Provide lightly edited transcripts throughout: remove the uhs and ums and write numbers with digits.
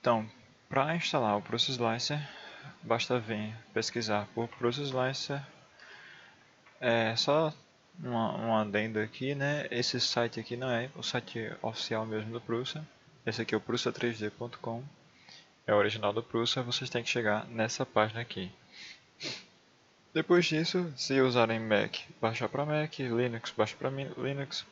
Então, para instalar o Prusa Slicer, basta vir pesquisar por Prusa Slicer. É só um adendo aqui, né? Esse site aqui não é o site oficial mesmo do Prusa. Esse aqui é o prusa3d.com. É o original do Prusa, vocês têm que chegar nessa página aqui. Depois disso, se usarem Mac, baixar para Mac, Linux, baixa para Linux.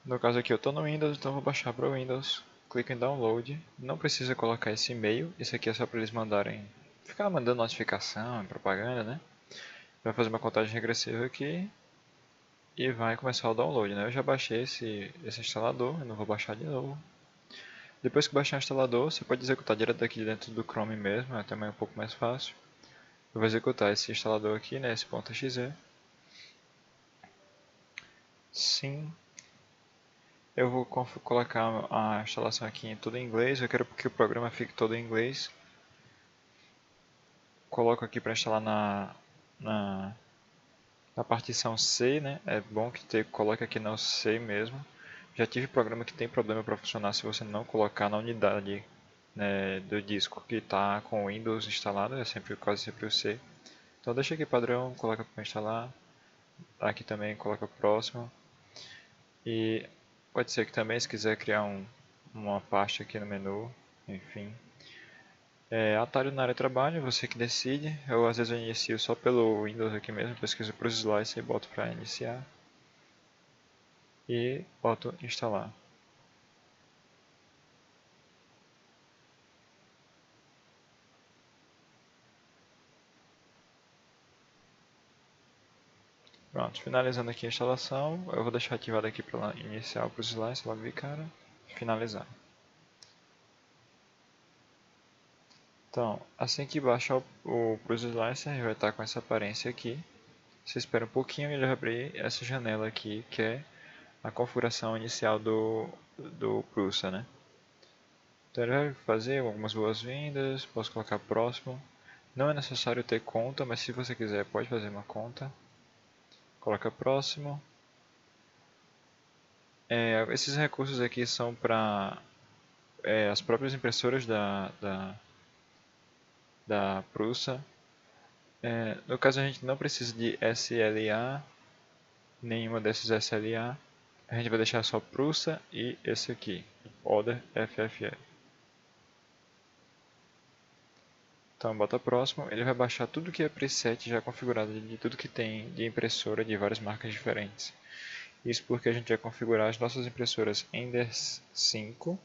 No caso aqui eu estou no Windows, então vou baixar para o Windows. Clico em Download. Não precisa colocar esse e-mail, isso aqui é só para eles mandarem, ficar mandando notificação, propaganda, né? Vai fazer uma contagem regressiva aqui e vai começar o download, né? Eu já baixei esse instalador, eu não vou baixar de novo. Depois que baixar o instalador, você pode executar direto daqui dentro do Chrome mesmo, é também um pouco mais fácil. Eu vou executar esse instalador aqui, né? Esse .exe. Sim. Eu vou colocar a instalação aqui em tudo em inglês, eu quero que o programa fique todo em inglês. Coloco aqui para instalar na partição C, né? É bom que coloque aqui no C mesmo. Já tive programa que tem problema para funcionar se você não colocar na unidade, né, do disco que está com o Windows instalado, é quase sempre o C. Então deixa aqui padrão, coloca para instalar. Aqui também coloca o próximo. E pode ser que também, se quiser criar uma pasta aqui no menu, enfim. Atalho na área de trabalho, você que decide. Eu às vezes eu inicio só pelo Windows aqui mesmo, pesquiso para os slices e boto para iniciar. E boto instalar. Pronto, finalizando aqui a instalação, eu vou deixar ativado aqui para iniciar para os slices, logo de cara, finalizar. Então, assim que baixar o Prusa Slicer, vai estar com essa aparência aqui. Você espera um pouquinho e ele vai abrir essa janela aqui, que é a configuração inicial do Prusa, né? Então ele vai fazer algumas boas-vindas, posso colocar próximo. Não é necessário ter conta, mas se você quiser pode fazer uma conta. Coloca próximo. Esses recursos aqui são para as próprias impressoras da Prusa. No caso a gente não precisa de SLA, nenhuma desses SLA. A gente vai deixar só Prusa e esse aqui, Oder FFF. Então bota próximo, ele vai baixar tudo que é preset já configurado de tudo que tem de impressora de várias marcas diferentes. Isso porque a gente vai configurar as nossas impressoras Ender 5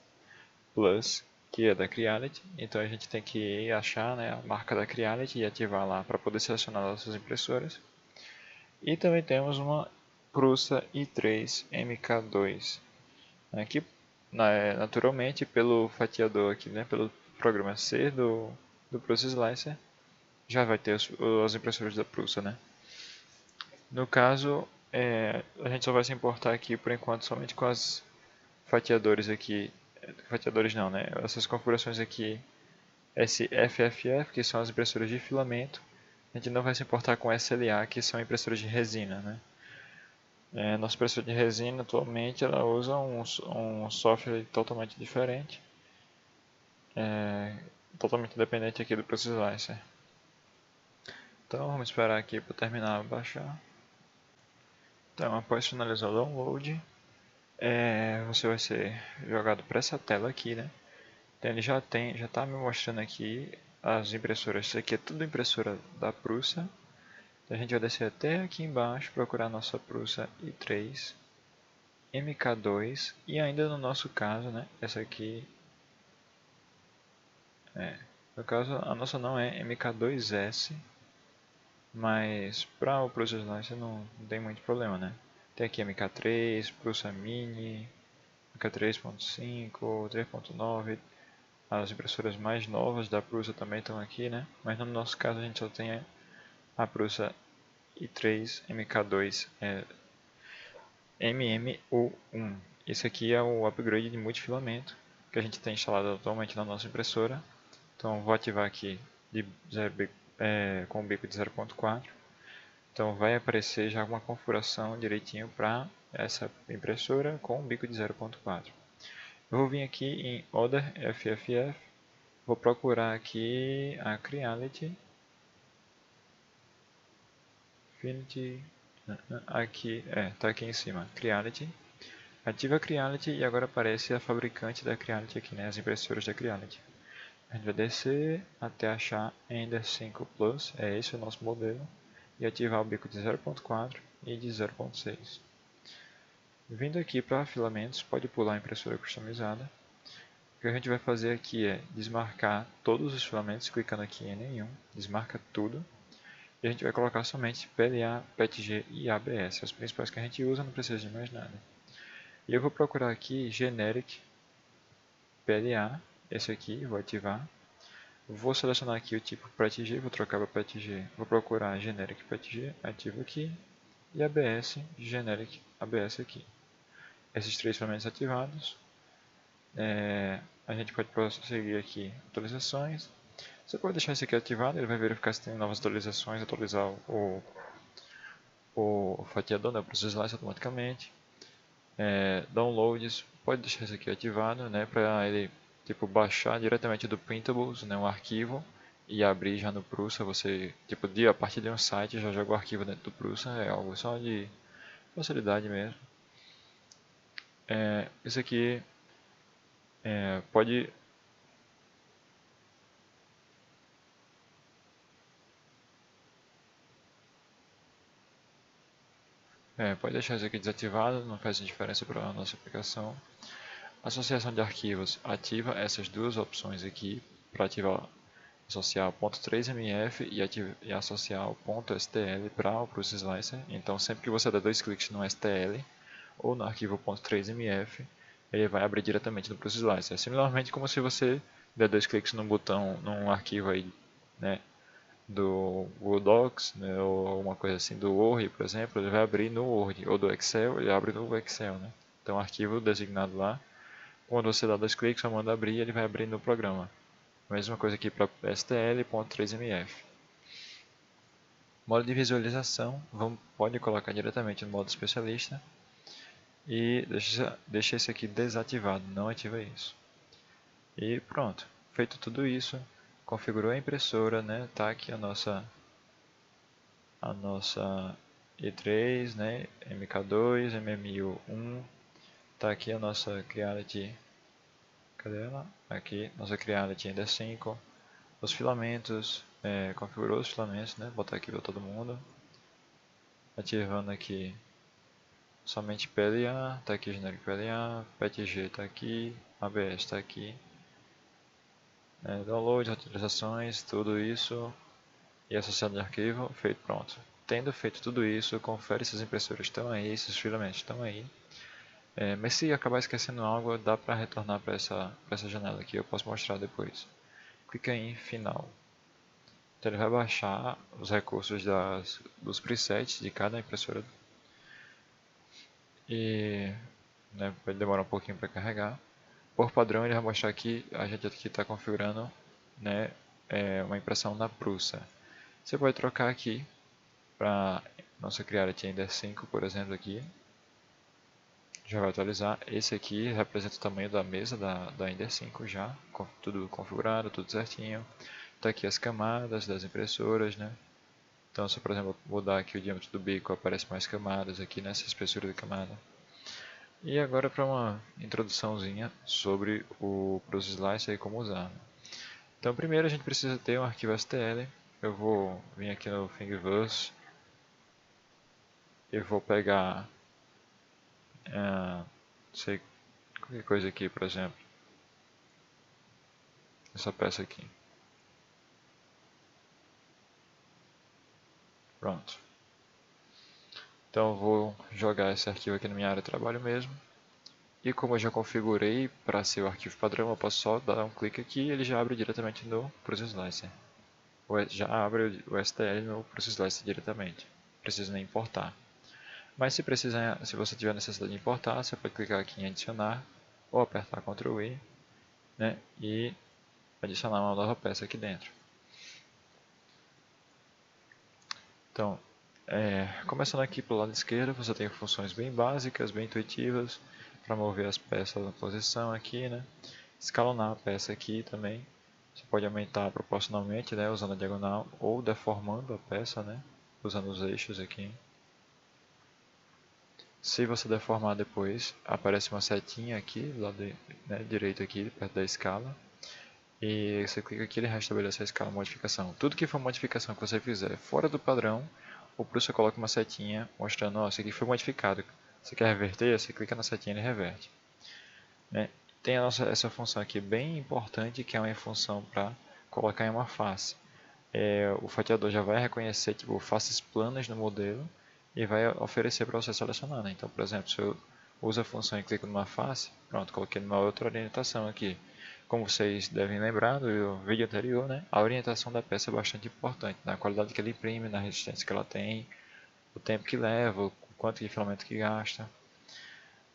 Plus, que é da Creality. Então a gente tem que achar, né, a marca da Creality e ativar lá para poder selecionar nossas impressoras. E também temos uma Prusa i3 MK2, né, que naturalmente pelo fatiador aqui, né, pelo programa C do Prusa Slicer, já vai ter as impressoras da Prusa, né? No caso, a gente só vai se importar aqui por enquanto somente com as fatiadores aqui, fatiadores não, né? Essas configurações aqui, esse FFF, que são as impressoras de filamento. A gente não vai se importar com SLA, que são impressoras de resina, né? Nossa impressora de resina atualmente ela usa um software totalmente diferente, totalmente dependente aqui do Prusa Slicer. Então vamos esperar aqui para terminar de baixar. Então após finalizar o download, você vai ser jogado para essa tela aqui, né? Então ele já está me mostrando aqui as impressoras. Isso aqui é tudo impressora da Prusa. Então a gente vai descer até aqui embaixo, procurar a nossa Prusa i3 MK2 e ainda no nosso caso, né? Essa aqui, no caso a nossa não é MK2S, mas para o Prusa Slicer não tem muito problema, né? Tem aqui MK3, Prusa Mini, MK3.5, 3.9. As impressoras mais novas da Prusa também estão aqui, né? Mas no nosso caso a gente só tem a Prusa i3 MK2 MMU1. Esse aqui é o upgrade de multifilamento que a gente tem instalado atualmente na nossa impressora. Então vou ativar aqui com o bico de 0.4. Então vai aparecer já uma configuração direitinho para essa impressora com o bico de 0.4. Eu vou vir aqui em Oder FFF Vou procurar aqui a Creality. Infinity. Aqui, tá aqui em cima. Creality. Ativa a Creality e agora aparece a fabricante da Creality aqui, né? As impressoras da Creality. A gente vai descer até achar Ender 5 Plus, é esse o nosso modelo, e ativar o bico de 0.4 e de 0.6. Vindo aqui para filamentos, pode pular a impressora customizada. O que a gente vai fazer aqui é desmarcar todos os filamentos, clicando aqui em nenhum, desmarca tudo. E a gente vai colocar somente PLA, PETG e ABS, os principais que a gente usa, não precisa de mais nada. E eu vou procurar aqui Generic PLA, esse aqui, vou ativar. Vou selecionar aqui o tipo PETG, vou trocar para PETG, vou procurar Generic PETG, ativo aqui. E ABS, Generic ABS aqui. Esses três filamentos ativados. A gente pode prosseguir aqui atualizações. Você pode deixar esse aqui ativado, ele vai verificar se tem novas atualizações, atualizar o fatiador, né, o Process Slice automaticamente. Downloads, pode deixar esse aqui ativado, né, para ele tipo baixar diretamente do Printables, né, um arquivo e abrir já no Prusa. Você tipo a partir de um site já joga o arquivo dentro do Prusa, é algo só de facilidade mesmo. Esse aqui pode pode deixar isso aqui desativado, não faz diferença para a nossa aplicação. Associação de arquivos, ativa essas duas opções aqui para associar o .3mf e associar o .stl para o Process Slicer. Então sempre que você der dois cliques no STL ou no arquivo .3mf, ele vai abrir diretamente no Process Slicer. Similarmente como se você der dois cliques num botão, num arquivo aí, né, do Google Docs, né, ou alguma coisa assim, do Word, por exemplo, ele vai abrir no Word, ou do Excel, ele abre no Excel, né? Então, arquivo designado lá, quando você dá dois cliques, só manda abrir, ele vai abrir no programa. Mesma coisa aqui para stl.3mf. Modo de visualização, pode colocar diretamente no modo especialista e deixa esse aqui desativado, não ativa isso. E pronto, feito tudo isso, configurou a impressora, né? Tá aqui a nossa i3, né, MK2, MMU1, tá aqui a nossa Creality, cadê ela? Aqui, nossa Creality Ender 5, os filamentos, configurou os filamentos, né, botar aqui para todo mundo, ativando aqui somente PLA, tá aqui genérico PLA, PETG tá aqui, ABS tá aqui, download, atualizações, tudo isso, e associado de arquivo, feito, pronto. Tendo feito tudo isso, confere se as impressoras estão aí, se os filamentos estão aí. Mas se acabar esquecendo algo, dá para retornar para essa janela aqui, eu posso mostrar depois. Clica em final. Então ele vai baixar os recursos dos presets de cada impressora. E vai demorar um pouquinho para carregar. Por padrão ele vai mostrar que a gente aqui está configurando, né, uma impressão na Prusa. Você pode trocar aqui para nossa Creality Ender 5, por exemplo, aqui. Já vai atualizar. Esse aqui representa o tamanho da mesa da Ender 5 já, tudo configurado, tudo certinho. Tá aqui as camadas das impressoras, né? Então, se por exemplo mudar aqui o diâmetro do bico, aparece mais camadas aqui nessa espessura de camada. E agora para uma introduçãozinha sobre o Process Slicer e como usar. Então, primeiro a gente precisa ter um arquivo STL. Eu vou vir aqui no Thingiverse e vou pegar sei, qualquer coisa aqui, por exemplo, essa peça aqui. Pronto. Então eu vou jogar esse arquivo aqui na minha área de trabalho mesmo. E como eu já configurei para ser o arquivo padrão, eu posso só dar um clique aqui e ele já abre diretamente no Process Slicer. Já abre o STL no Process Slicer diretamente. Não precisa nem importar. Mas se você tiver necessidade de importar, você pode clicar aqui em adicionar ou apertar Ctrl I, né, e adicionar uma nova peça aqui dentro. Então, começando aqui pelo lado esquerdo, você tem funções bem básicas, bem intuitivas, para mover as peças na posição aqui, né? Escalonar a peça aqui também. pode aumentar proporcionalmente, né, usando a diagonal, ou deformando a peça, né, usando os eixos aqui. Se você deformar depois, aparece uma setinha aqui, do lado né, direito aqui, perto da escala. E você clica aqui e ele restabelece a escala modificação. Tudo que for modificação que você fizer fora do padrão, o Prusa coloca uma setinha mostrando, ó, isso aqui foi modificado. Você quer reverter? Você clica na setinha e ele reverte. Né? Tem essa função aqui bem importante, que é uma função para colocar em uma face. O fatiador já vai reconhecer tipo, faces planas no modelo e vai oferecer para você selecionar. Né? Então, por exemplo, se eu uso a função e clico numa face, pronto, coloquei numa outra orientação aqui. Como vocês devem lembrar do vídeo anterior, né? A orientação da peça é bastante importante, na qualidade que ele imprime, na resistência que ela tem, o tempo que leva, o quanto de filamento que gasta.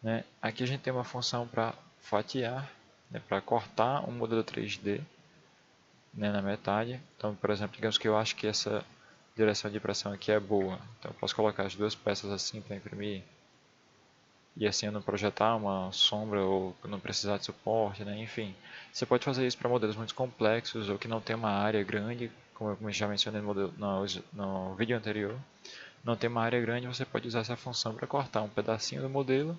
Né? Aqui a gente tem uma função para fatiar, né? Para cortar um modelo 3D, né? Na metade. Então, por exemplo, digamos que eu acho que essa direção de impressão aqui é boa. Então, eu posso colocar as duas peças assim para imprimir. E assim eu não projetar uma sombra ou não precisar de suporte, né? Enfim. Você pode fazer isso para modelos muito complexos ou que não tem uma área grande, como eu já mencionei no vídeo anterior. Não tem uma área grande, você pode usar essa função para cortar um pedacinho do modelo,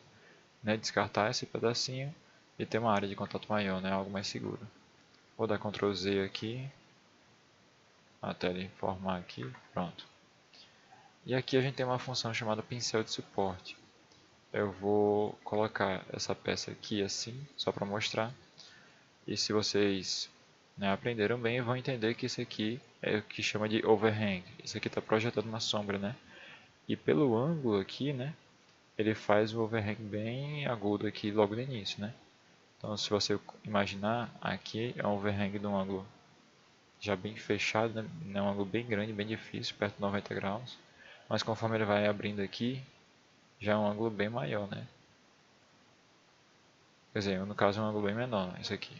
né? Descartar esse pedacinho e ter uma área de contato maior, né? Algo mais seguro. Vou dar Ctrl Z aqui, até ele formar aqui, pronto. E aqui a gente tem uma função chamada pincel de suporte. Eu vou colocar essa peça aqui assim, só para mostrar. E se vocês, né, aprenderam bem, vão entender que isso aqui é o que chama de overhang. Isso aqui está projetando uma sombra, né? E pelo ângulo aqui, né, ele faz o overhang bem agudo aqui logo no início, né? Então, se você imaginar, aqui é um overhang de um ângulo já bem fechado, né? Um ângulo bem grande, bem difícil, perto de 90 graus. Mas conforme ele vai abrindo aqui, já é um ângulo bem maior, né? Quer dizer, no caso é um ângulo bem menor, esse aqui.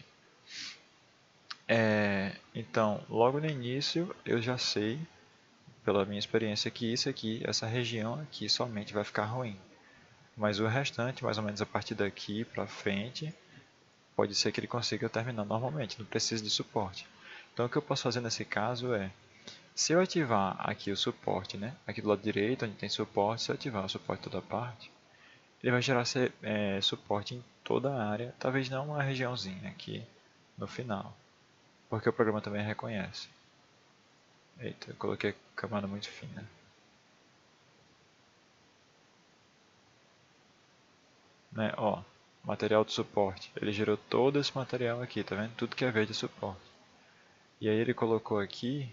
Então, logo no início eu já sei, pela minha experiência, que isso aqui, essa região aqui somente vai ficar ruim. Mas o restante, mais ou menos a partir daqui para frente, pode ser que ele consiga terminar normalmente, não precisa de suporte. Então o que eu posso fazer nesse caso é, se eu ativar aqui o suporte, né, aqui do lado direito onde tem suporte, se eu ativar o suporte em toda parte, ele vai gerar suporte em toda a área, talvez não uma regiãozinha aqui no final, porque o programa também reconhece. Eita, eu coloquei a camada muito fina. Né, ó, material de suporte, ele gerou todo esse material aqui, tá vendo? Tudo que é verde é suporte. E aí ele colocou aqui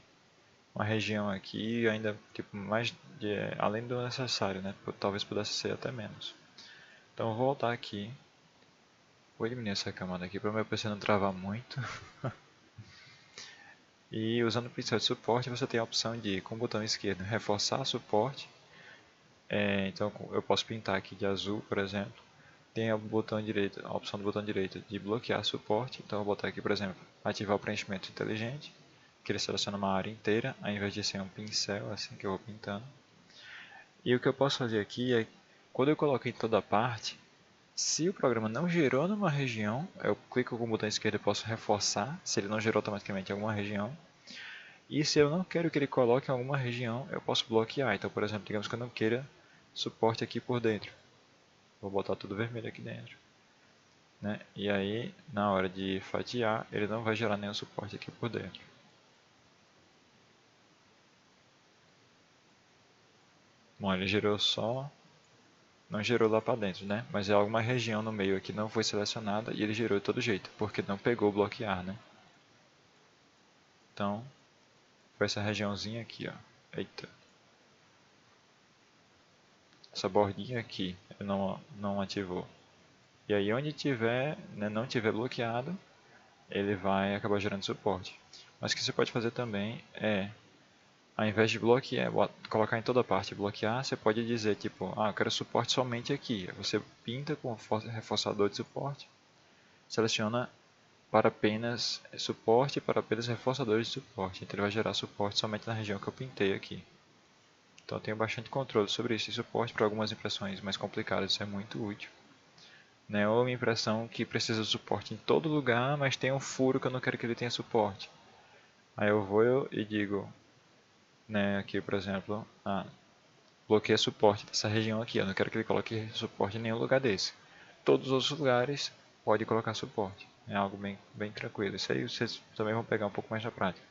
uma região aqui ainda tipo mais além do necessário, né? Talvez pudesse ser até menos. Então eu vou voltar aqui, vou eliminar essa camada aqui para o meu PC não travar muito. E usando o pincel de suporte você tem a opção de, com o botão esquerdo, reforçar suporte. Então eu posso pintar aqui de azul, por exemplo. Tem a opção do botão direito de bloquear suporte. Então eu vou botar aqui, por exemplo, ativar o preenchimento inteligente, que ele seleciona uma área inteira, ao invés de ser um pincel, assim que eu vou pintando. E o que eu posso fazer aqui é, quando eu coloco em toda parte, se o programa não gerou numa região, eu clico com o botão esquerdo e posso reforçar, se ele não gerou automaticamente em alguma região. E se eu não quero que ele coloque em alguma região, eu posso bloquear. Então, por exemplo, digamos que eu não queira suporte aqui por dentro. Vou botar tudo vermelho aqui dentro. Né? E aí, na hora de fatiar, ele não vai gerar nenhum suporte aqui por dentro. Bom, ele gerou só, não gerou lá para dentro, né? Mas é alguma região no meio aqui não foi selecionada e ele gerou de todo jeito, porque não pegou o bloquear, né? Então, foi essa regiãozinha aqui, ó. Eita. Essa bordinha aqui, ele não ativou. E aí onde tiver, né, não tiver bloqueado, ele vai acabar gerando suporte. Mas o que você pode fazer também é, ao invés de bloquear, colocar em toda parte bloquear, você pode dizer tipo, eu quero suporte somente aqui. Você pinta com reforçador de suporte, seleciona para apenas suporte, para apenas reforçadores de suporte. Então ele vai gerar suporte somente na região que eu pintei aqui. Então eu tenho bastante controle sobre esse suporte para algumas impressões mais complicadas, isso é muito útil. né? Ou uma impressão que precisa de suporte em todo lugar, mas tem um furo que eu não quero que ele tenha suporte. Aí eu vou e digo, né, aqui por exemplo, bloqueia suporte dessa região aqui, eu não quero que ele coloque suporte em nenhum lugar desse. Todos os outros lugares pode colocar suporte, é algo bem tranquilo. Isso aí vocês também vão pegar um pouco mais na prática.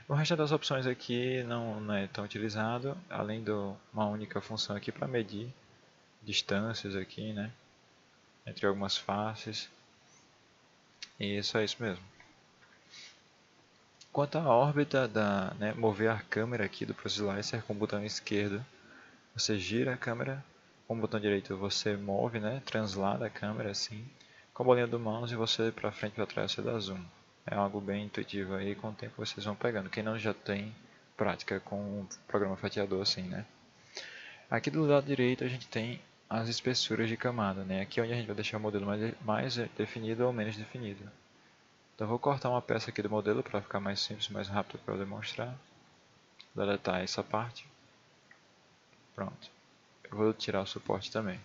O resto das opções aqui não é tão utilizado, além de uma única função aqui para medir distâncias aqui, né, entre algumas faces. E isso é isso mesmo. Quanto à órbita né, mover a câmera aqui do ProSlicer com o botão esquerdo, você gira a câmera, com o botão direito você move, né, translada a câmera assim, com a bolinha do mouse você para frente e para trás você dá zoom. É algo bem intuitivo aí, com o tempo vocês vão pegando. Quem não já tem prática com o programa fatiador assim, né? Aqui do lado direito a gente tem as espessuras de camada, né? Aqui é onde a gente vai deixar o modelo mais definido ou menos definido. Então eu vou cortar uma peça aqui do modelo para ficar mais simples, mais rápido para eu demonstrar. Deletar essa parte. Pronto. Eu vou tirar o suporte também.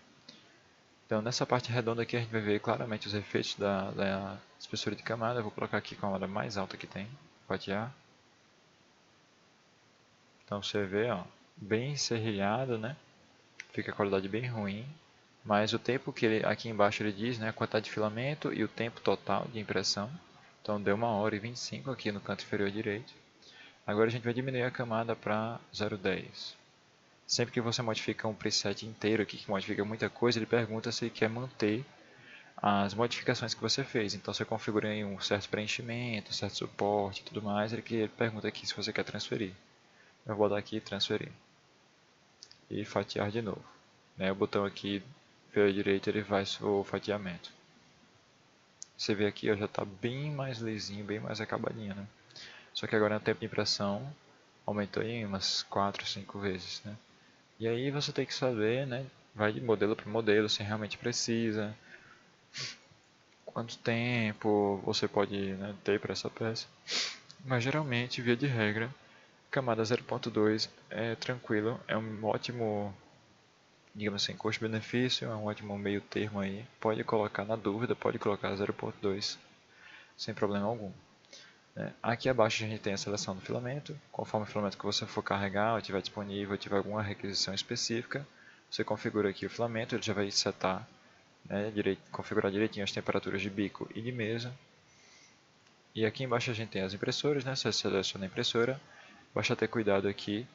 Então nessa parte redonda aqui a gente vai ver claramente os efeitos da espessura de camada. Eu vou colocar aqui com a camada mais alta que tem. Fatiar. Então você vê, ó, bem serrilhado, né? Fica a qualidade bem ruim. Mas o tempo que ele, aqui embaixo ele diz, né, a quantidade de filamento e o tempo total de impressão. Então deu 1h25 aqui no canto inferior direito. Agora a gente vai diminuir a camada para 0,10. Sempre que você modifica um preset inteiro aqui, que modifica muita coisa, ele pergunta se quer manter as modificações que você fez. Então você configura aí um certo preenchimento, certo suporte e tudo mais, ele pergunta aqui se você quer transferir. Eu vou dar aqui transferir. E fatiar de novo. O botão aqui inferior direito ele faz o fatiamento. Você vê aqui, ó, já está bem mais lisinho, bem mais acabadinho, né? Só que agora o tempo de impressão aumentou em umas 4, 5 vezes, né? E aí você tem que saber, né? Vai de modelo para modelo, se realmente precisa, quanto tempo você pode, né, ter para essa peça. Mas geralmente, via de regra, camada 0.2 é tranquilo, é um ótimo, digamos assim, custo-benefício, é um ótimo meio termo aí. Pode colocar na dúvida, pode colocar 0.2 sem problema algum. Aqui abaixo a gente tem a seleção do filamento. Conforme o filamento que você for carregar, ou tiver disponível, ou tiver alguma requisição específica, você configura aqui o filamento, ele já vai setar, né, configurar direitinho as temperaturas de bico e de mesa. E aqui embaixo a gente tem as impressoras, né? Você seleciona a impressora. Basta ter cuidado aqui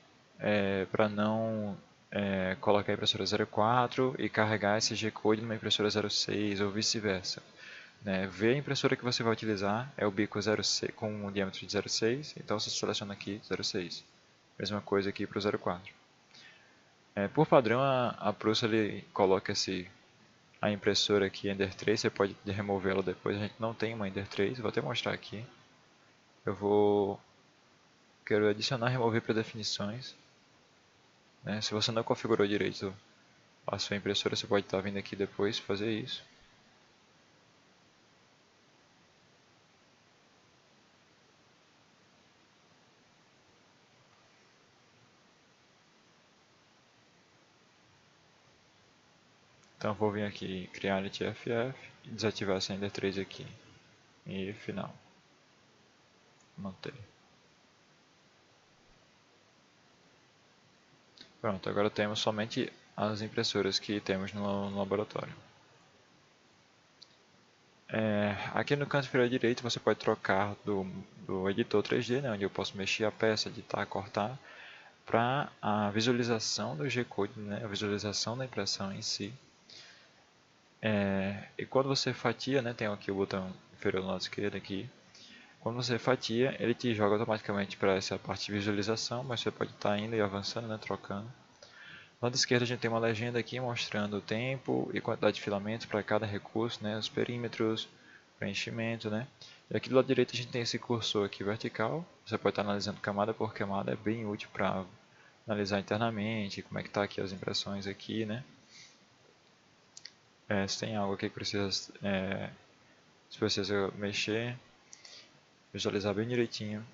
para não colocar a impressora 04 e carregar esse G-Code numa impressora 06 ou vice-versa. Ver a impressora que você vai utilizar é o bico 06, com um diâmetro de 0,6, então você seleciona aqui 0,6. Mesma coisa aqui para o 0,4. Por padrão, a Prusa ele coloca a impressora aqui Ender 3, você pode removê-la depois, a gente não tem uma Ender 3, vou até mostrar aqui. Quero adicionar e remover predefinições. Se você não configurou direito a sua impressora, você pode estar vindo aqui depois fazer isso. Então vou vir aqui criar LTFF e desativar essa Ender 3 aqui. E final. Manter. Pronto, agora temos somente as impressoras que temos no laboratório. Aqui no canto inferior direito você pode trocar do editor 3D, né, onde eu posso mexer a peça, editar, cortar, para a visualização do G-Code, né, a visualização da impressão em si. E quando você fatia, né, tem aqui o botão inferior do lado esquerdo aqui. Quando você fatia, ele te joga automaticamente para essa parte de visualização, mas você pode estar indo e avançando, né, trocando. Do lado esquerdo a gente tem uma legenda aqui mostrando o tempo e quantidade de filamentos para cada recurso, né, os perímetros, preenchimento, né. E aqui do lado direito a gente tem esse cursor aqui vertical, você pode estar analisando camada por camada, é bem útil para analisar internamente, como é que está aqui as impressões aqui, né. Se tem algo aqui que se precisa mexer, visualizar bem direitinho.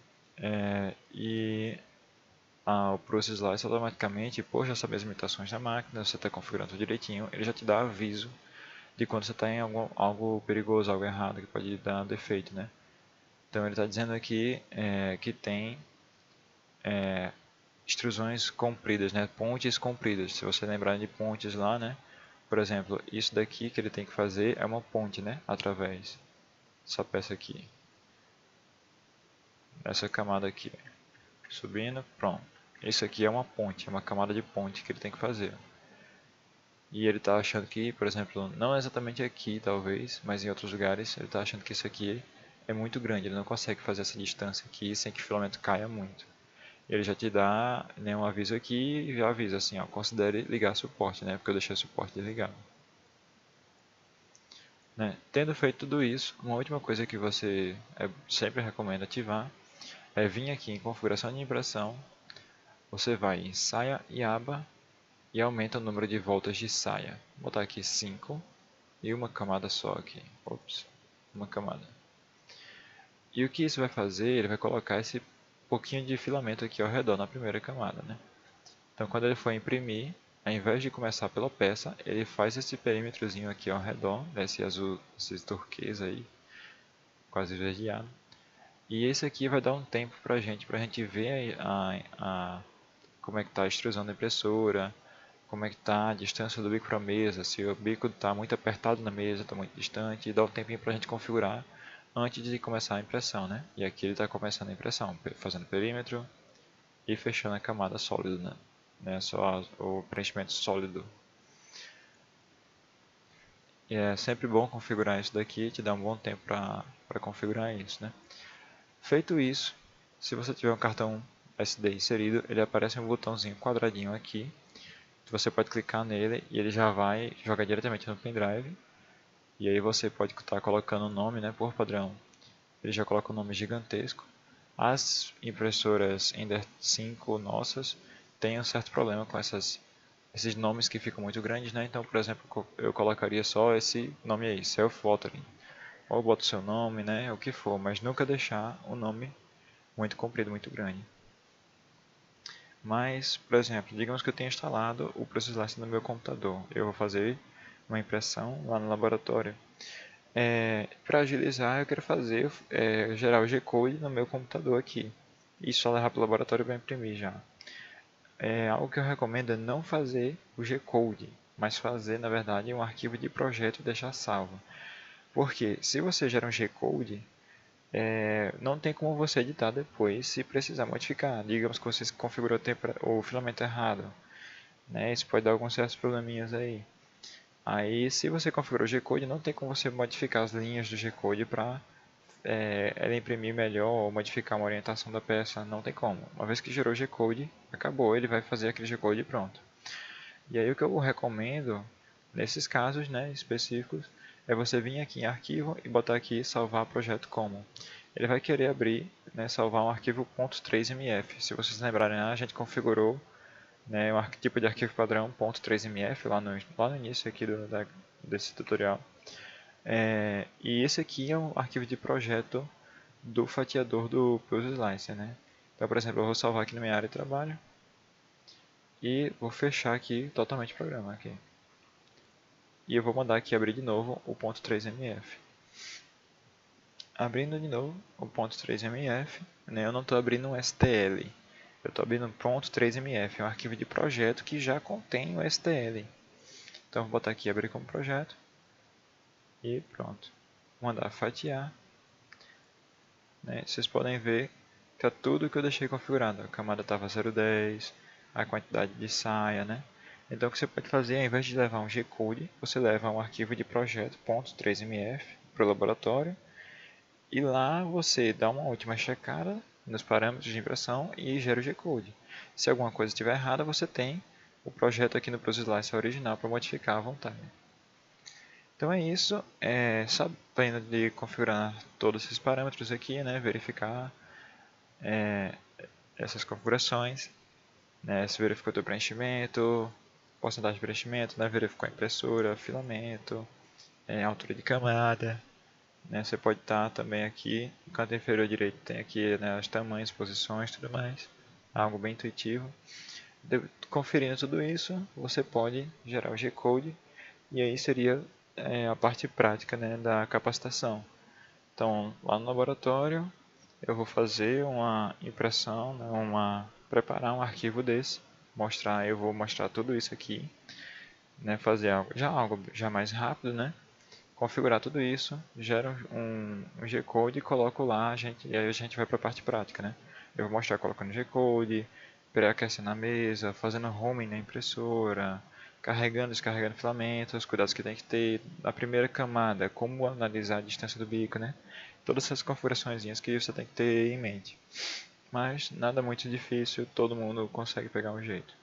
E o Process Slice automaticamente, por já saber as limitações da máquina, você está configurando tudo direitinho, ele já te dá aviso de quando você está em algo perigoso, algo errado, que pode dar defeito, né? Então ele está dizendo aqui que tem extrusões compridas, né? Pontes compridas. Se você lembrar de pontes lá, né? Por exemplo, isso daqui que ele tem que fazer é uma ponte, né? Através dessa peça aqui, essa camada aqui, subindo, pronto. Isso aqui é uma ponte, é uma camada de ponte que ele tem que fazer. E ele está achando que, por exemplo, não exatamente aqui talvez, mas em outros lugares, ele está achando que isso aqui é muito grande, ele não consegue fazer essa distância aqui sem que o filamento caia muito. Ele já te dá, né, um aviso aqui e já avisa assim, ó, considere ligar suporte, né, porque eu deixei o suporte desligado. Né? Tendo feito tudo isso, uma última coisa que você sempre recomenda ativar é vir aqui em configuração de impressão, você vai em saia e aba e aumenta o número de voltas de saia. Vou botar aqui 5 e uma camada só aqui. Ops, uma camada. E o que isso vai fazer? Ele vai colocar esse pouquinho de filamento aqui ao redor na primeira camada, né? Então quando ele for imprimir, ao invés de começar pela peça, ele faz esse perímetrozinho aqui ao redor, esse azul, esse turquesa aí, quase esverdeado. E esse aqui vai dar um tempo pra gente ver como é que está a extrusão da impressora, como é que está a distância do bico para a mesa, se o bico está muito apertado na mesa, está muito distante, e dá um tempinho para a gente configurar antes de começar a impressão, né? E aqui ele está começando a impressão, fazendo perímetro e fechando a camada sólida, né? Só o preenchimento sólido. E é sempre bom configurar isso daqui, te dá um bom tempo para configurar isso, né? Feito isso, se você tiver um cartão SD inserido, ele aparece um botãozinho quadradinho aqui. Você pode clicar nele e ele já vai jogar diretamente no pendrive. E aí você pode estar colocando o nome, né, por padrão. Ele já coloca um nome gigantesco. As impressoras Ender 5 nossas têm um certo problema com esses nomes que ficam muito grandes, né? Então, por exemplo, eu colocaria só esse nome aí, Self-Watering. Ou boto seu nome, né, o que for, mas nunca deixar o nome muito comprido, muito grande. Mas, por exemplo, digamos que eu tenha instalado o ProSlice no meu computador. Eu vou fazer uma impressão lá no laboratório. Para agilizar, eu quero gerar o G-Code no meu computador aqui. E só levar para o laboratório para imprimir já. Algo que eu recomendo é não fazer o G-Code, mas fazer, na verdade, um arquivo de projeto e deixar salvo. Porque se você gera um G-Code, não tem como você editar depois se precisar modificar. Digamos que você configurou o filamento errado, né? Isso pode dar alguns certos probleminhas aí. Aí, se você configurou o G-Code, não tem como você modificar as linhas do G-Code para ela imprimir melhor ou modificar uma orientação da peça. Não tem como. Uma vez que gerou o G-Code, acabou, ele vai fazer aquele G-Code e pronto. E aí o que eu recomendo, nesses casos, né, específicos, é você vir aqui em arquivo e botar aqui salvar projeto como. Ele vai querer abrir, né, salvar um arquivo .3mf. Se vocês lembrarem, a gente configurou, né, um tipo de arquivo padrão .3mf lá no início aqui desse tutorial. E esse aqui é um arquivo de projeto do fatiador do Pulse Slicer, né? Então, por exemplo, eu vou salvar aqui na minha área de trabalho e vou fechar aqui totalmente o programa aqui. E eu vou mandar aqui abrir de novo o .3mf. Abrindo de novo o .3mf, né, eu não estou abrindo um STL, eu estou abrindo um .3mf, é um arquivo de projeto que já contém o STL. Então vou botar aqui abrir como projeto e pronto. Vou mandar fatiar. Né, vocês podem ver que é tudo que eu deixei configurado. A camada estava 0,10, a quantidade de saia, né? Então o que você pode fazer, ao invés de levar um G-Code, você leva um arquivo de projeto .3mf para o laboratório e lá você dá uma última checada nos parâmetros de impressão e gera o G-Code. Se alguma coisa estiver errada, você tem o projeto aqui no ProSlice original para modificar à vontade. Então é isso, sabendo de configurar todos esses parâmetros aqui, né, verificar essas configurações, né, se verificou o teu preenchimento, porcentagem de preenchimento, né, verificou a impressora, filamento, altura de camada. Né, você pode estar também aqui, no canto inferior direito tem aqui, né, os tamanhos, posições e tudo mais, algo bem intuitivo. Conferindo tudo isso, você pode gerar o G-Code e aí seria a parte prática, né, da capacitação. Então, lá no laboratório, eu vou fazer uma impressão, né, preparar um arquivo desse, eu vou mostrar tudo isso aqui, né, fazer algo já mais rápido, né, configurar tudo isso, gero um G-Code e coloco lá, e aí a gente vai para a parte prática, né. Eu vou mostrar colocando G-Code, pré-aquecendo a mesa, fazendo homing na impressora, carregando e descarregando filamentos, os cuidados que tem que ter. A primeira camada, como analisar a distância do bico, né? Todas essas configurações que você tem que ter em mente. Mas nada muito difícil, todo mundo consegue pegar um jeito.